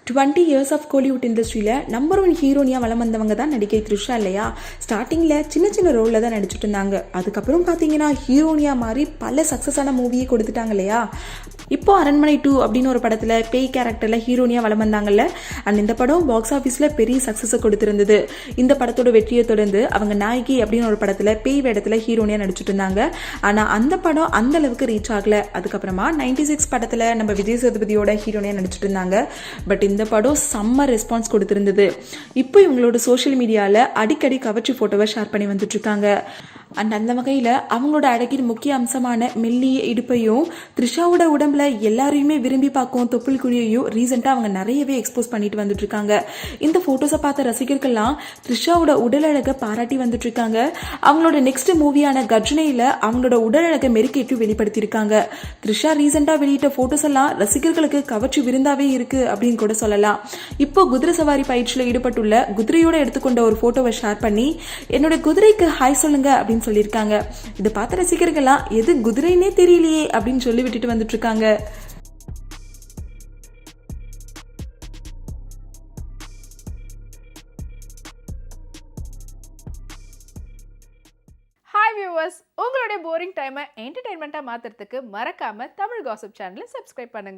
20 years of Kollywood இண்டஸ்ட்ரியில் number 1 ஹீரோனியாக வளம் வந்தவங்க தான் நடிகை த்ரிஷா இல்லையா. ஸ்டார்டிங்கில் சின்ன சின்ன ரோலில் தான் நடிச்சுட்டு இருந்தாங்க. அதுக்கப்புறம் பார்த்தீங்கன்னா ஹீரோனியாக மாறி பல சக்ஸஸான மூவியை கொடுத்துட்டாங்க இல்லையா. இப்போ அரண்மனை 2 அப்படின்னு ஒரு படத்தில் பேய் கேரக்டரில் ஹீரோனியாக வளம் வந்தாங்கல்ல. அண்ட் இந்த படம் பாக்ஸ் ஆஃபீஸில் பெரிய சக்ஸஸை கொடுத்துருந்தது. இந்த படத்தோட வெற்றியை தொடர்ந்து அவங்க நாயகி அப்படின்னு ஒரு படத்தில் பேய் வேடத்தில் ஹீரோனியாக நடிச்சுட்டு இருந்தாங்க. ஆனால் அந்த படம் அந்த அளவுக்கு ரீச் ஆகலை. அதுக்கப்புறமா 96 படத்தில் நம்ம விஜய் சேதுபதியோட ஹீரோனியாக நடிச்சுட்டு இருந்தாங்க. பட் இந்த படம் செம்ம ரெஸ்பான்ஸ் கொடுத்துருந்தது. இப்போ இவங்களோட சோஷியல் மீடியாவில் அடிக்கடி கவர்ச்சி ஃபோட்டோவை ஷேர் பண்ணி வந்துட்டு இருக்காங்க. அண்ட் அந்த வகையில் அவங்களோட அழகின் முக்கிய அம்சமான மெல்லிய இடுப்பையும் த்ரிஷாவோட உடம்புல எல்லாரையுமே விரும்பி பார்க்கும் தொப்புள் குழியையும் ரீசெண்டாக அவங்க நிறையவே எக்ஸ்போஸ் பண்ணிட்டு வந்துட்டு இருக்காங்க. இந்த ஃபோட்டோஸை பார்த்த ரசிகர்கள்லாம் த்ரிஷாவோட உடல் அழகை பாராட்டி வந்துட்டு இருக்காங்க. அவங்களோட நெக்ஸ்ட் மூவியான கர்ஜனையில் அவங்களோட உடல் அழகை மெருகேற்றி வெளிப்படுத்தியிருக்காங்க. த்ரிஷா ரீசெண்டாக வெளியிட்ட ஃபோட்டோஸ் எல்லாம் ரசிகர்களுக்கு கவர்ச்சி விருந்தாவே இருக்கு அப்படின்னு கூட சொல்லலாம். இப்போ குதிரை சவாரி பயிற்சியில் ஈடுபட்டுள்ள குதிரையோட எடுத்துக்கொண்ட ஒரு ஃபோட்டோவை ஷேர் பண்ணி என்னோட குதிரைக்கு ஹாய் சொல்லுங்க அப்படின்னு சொல்லியிருக்காங்க. இதை பார்த்த ரசிகர்கள்லாம் எது குதிரைனே தெரியலையே அப்படின்னு சொல்லி விட்டுட்டு வந்துட்டு இருக்காங்க. ஹாய் வியூவர்ஸ், உங்களுடைய போரிங் டைமை என்டர்டைன்மெண்ட்டாக மாற்றுறதுக்கு மறக்காமல் தமிழ் காசிப் சேனலை சப்ஸ்கிரைப் பண்ணுங்கள்.